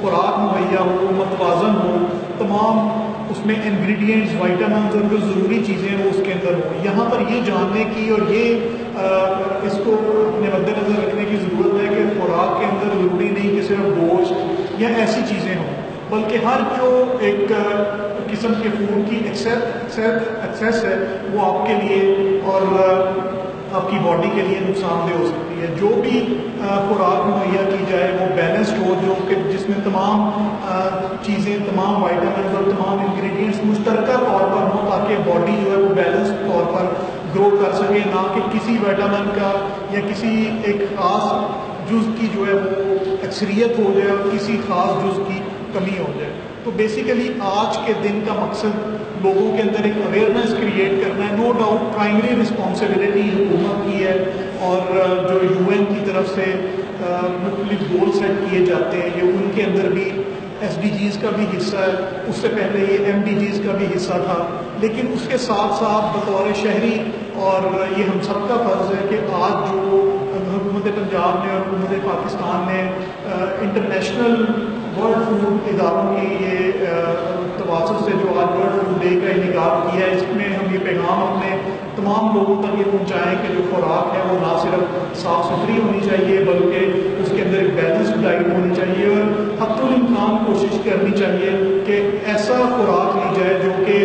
خوراک مہیا ہو، متوازن ہو، تمام اس میں انگریڈینٹس، وائٹامنز اور جو ضروری چیزیں ہیں وہ اس کے اندر ہوں۔ یہاں پر یہ جاننے کی اور یہ اس کو اپنے مد نظر رکھنے کی ضرورت ہے کہ خوراک کے اندر ضروری نہیں کہ صرف گوشت یا ایسی چیزیں ہوں، بلکہ ہر جو ایک قسم کے فوڈ کی ایکسیس ہے وہ آپ کے لیے اور آپ کی باڈی کے لیے نقصان دہ ہو سکتی ہے۔ جو بھی خوراک مہیا کی جائے وہ بیلنسڈ ہو، جو کہ جس میں تمام چیزیں، تمام وائٹامنز اور تمام انگریڈینٹس مشترکہ طور پر ہوں، تاکہ باڈی جو ہے وہ بیلنسڈ طور پر گرو کر سکے، نہ کہ کسی وائٹامن کا یا کسی ایک خاص جز کی جو ہے وہ اکثریت ہو جائے اور کسی خاص جز کی کمی ہو جائے۔ تو بیسیکلی آج کے دن کا مقصد لوگوں کے اندر ایک اویئرنیس کریٹ کرنا ہے۔ نو ڈاؤٹ پرائمری رسپانسبلٹی حکومت کی ہے، اور جو UN کی طرف سے مختلف گول سیٹ کیے جاتے ہیں یہ ان کے اندر بھی SDGs کا بھی حصہ ہے، اس سے پہلے یہ MDGs کا بھی حصہ تھا، لیکن اس کے ساتھ ساتھ بطور شہری اور یہ ہم سب کا فرض ہے کہ آج جو حکومت پنجاب نے اور حکومت پاکستان نے انٹرنیشنل ورلڈ فوڈ اداروں کی یہ تواسط سے جو آج ورلڈ فوڈ ڈے کا انعقاد کیا ہے، اس میں ہم یہ پیغام اپنے تمام لوگوں تک یہ پہنچائیں کہ جو خوراک ہے وہ نہ صرف صاف ستھری ہونی چاہیے بلکہ اس کے اندر ایک بیلنسڈ ڈائٹ ہونی چاہیے، اور حتی الامکان کوشش کرنی چاہیے کہ ایسا خوراک لی جائے جو کہ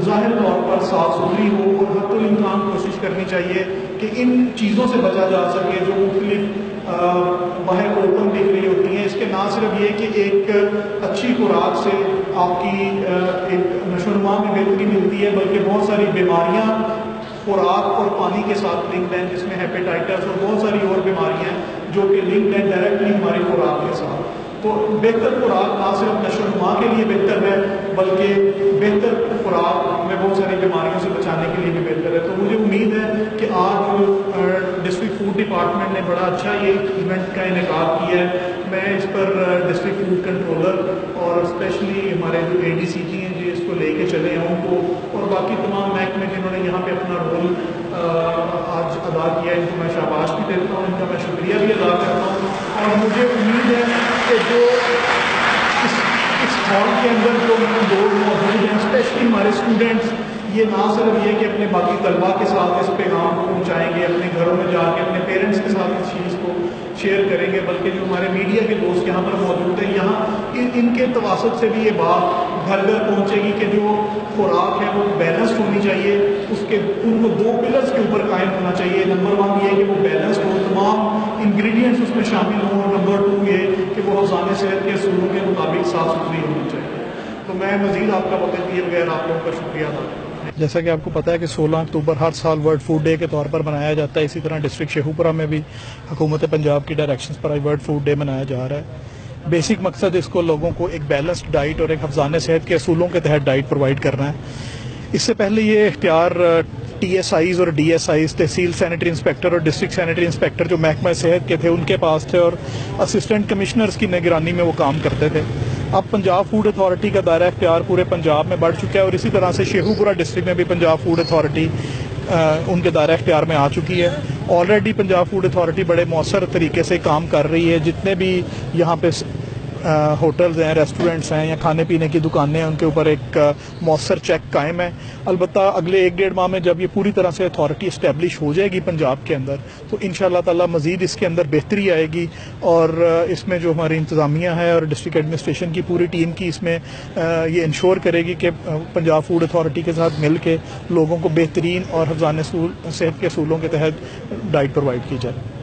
ظاہر طور پر صاف ستھری ہو، اور حتی الامکان کوشش کرنی چاہیے کہ ان چیزوں سے بچا جا سکے جو مختلف باہر اوپن دکھ رہی ہوتی ہیں۔ اس کے نہ صرف یہ کہ ایک اچھی خوراک سے آپ کی ایک نشو و نما میں بہتری ملتی ہے، بلکہ بہت ساری بیماریاں خوراک اور پانی کے ساتھ لنکڈ ہیں، جس میں ہیپیٹائٹس اور بہت ساری اور بیماریاں ہیں جو کہ لنکڈ ہیں ڈائریکٹلی ہماری خوراک کے ساتھ۔ تو بہتر خوراک نہ صرف نشو و نما کے لیے بہتر ہے بلکہ بہتر خوراک میں بہت ساری بیماریوں سے بچانے کے لیے بھی بہتر ہے۔ تو مجھے امید ہے کہ آج ڈسٹرکٹ فوڈ ڈپارٹمنٹ نے بڑا اچھا یہ ایونٹ کا انعقاد کیا ہے۔ میں اس پر ڈسٹرکٹ فوڈ کنٹرولر اور اسپیشلی ہمارے جو ADC جی ہیں جو اس کو لے کے چلے ہیں ان کو، اور باقی تمام محکمے جنہوں نے یہاں پہ اپنا رول آج ادا کیا ہے، ان کو میں شاباش بھی دیتا ہوں، ان کا میں شکریہ بھی ادا کرتا ہوں۔ اور مجھے امید ہے کہ جو اس ہال کے اندر جو لوگ موجود ہیں، اسپیشلی ہمارے اسٹوڈنٹس، یہ نہ صرف یہ کہ اپنے باقی طلباء کے ساتھ اس پیغام کو پہنچائیں گے، اپنے گھروں میں جا کے اپنے پیرنٹس کے ساتھ اس چیز کو شیئر کریں گے، بلکہ جو ہمارے میڈیا کے دوست یہاں پر موجود ہیں، یہاں ان کے تواسط سے بھی یہ بات گھر گھر پہنچے گی کہ جو خوراک ہے وہ بیلنسڈ ہونی چاہیے، ان کو 2 پلرز کے اوپر قائم ہونا چاہیے۔ نمبر 1 یہ کہ وہ بیلنسڈ ہو، تمام انگریڈینٹس اس میں شامل ہوں، اور نمبر 2 یہ کہ وہ حفظان صحت کے اصولوں کے مطابق صاف ستھری ہونی چاہیے۔ تو میں مزید آپ کا وقت دیے بغیر آپ لوگوں کا شکریہ ادا کرتا ہوں۔ جیسا کہ آپ کو پتہ ہے کہ 16 اکتوبر ہر سال ورلڈ فوڈ ڈے کے طور پر منایا جاتا ہے، اسی طرح ڈسٹرکٹ شیخوپورہ میں بھی حکومت پنجاب کی ڈائریکشنز پر ورلڈ فوڈ ڈے منایا جا رہا ہے۔ بیسک مقصد اس کو لوگوں کو ایک بیلنسڈ ڈائٹ اور ایک حفظان صحت کے اصولوں کے تحت ڈائٹ پرووائڈ کرنا ہے۔ اس سے پہلے یہ اختیار TSIs اور DSIs، تحصیل سینیٹری انسپیکٹر اور ڈسٹرکٹ سینیٹری انسپیکٹر جو محکمہ صحت کے تھے ان کے پاس تھے، اور اسسٹنٹ کمشنرز کی نگرانی میں وہ کام کرتے تھے۔ اب پنجاب فوڈ اتھارٹی کا دائرہ اختیار پورے پنجاب میں بڑھ چکا ہے، اور اسی طرح سے شیخوپورہ ڈسٹرکٹ میں بھی پنجاب فوڈ اتھارٹی ان کے دائرہ اختیار میں آ چکی ہے۔ آلریڈی پنجاب فوڈ اتھارٹی بڑے مؤثر طریقے سے کام کر رہی ہے۔ جتنے بھی یہاں پہ ہوٹلز ہیں، ریسٹورنٹس ہیں یا کھانے پینے کی دکانیں ہیں، ان کے اوپر ایک مؤثر چیک قائم ہے۔ البتہ اگلے 1-1.5 ماہ میں جب یہ پوری طرح سے اتھارٹی اسٹیبلش ہو جائے گی پنجاب کے اندر، تو انشاءاللہ تعالی مزید اس کے اندر بہتری آئے گی، اور اس میں جو ہماری انتظامیہ ہے اور ڈسٹرکٹ ایڈمنسٹریشن کی پوری ٹیم کی اس میں یہ انشور کرے گی کہ پنجاب فوڈ اتھارٹی کے ساتھ مل کے لوگوں کو بہترین اور حفظان صحت کے اصولوں کے تحت ڈائٹ پرووائڈ کی جائے۔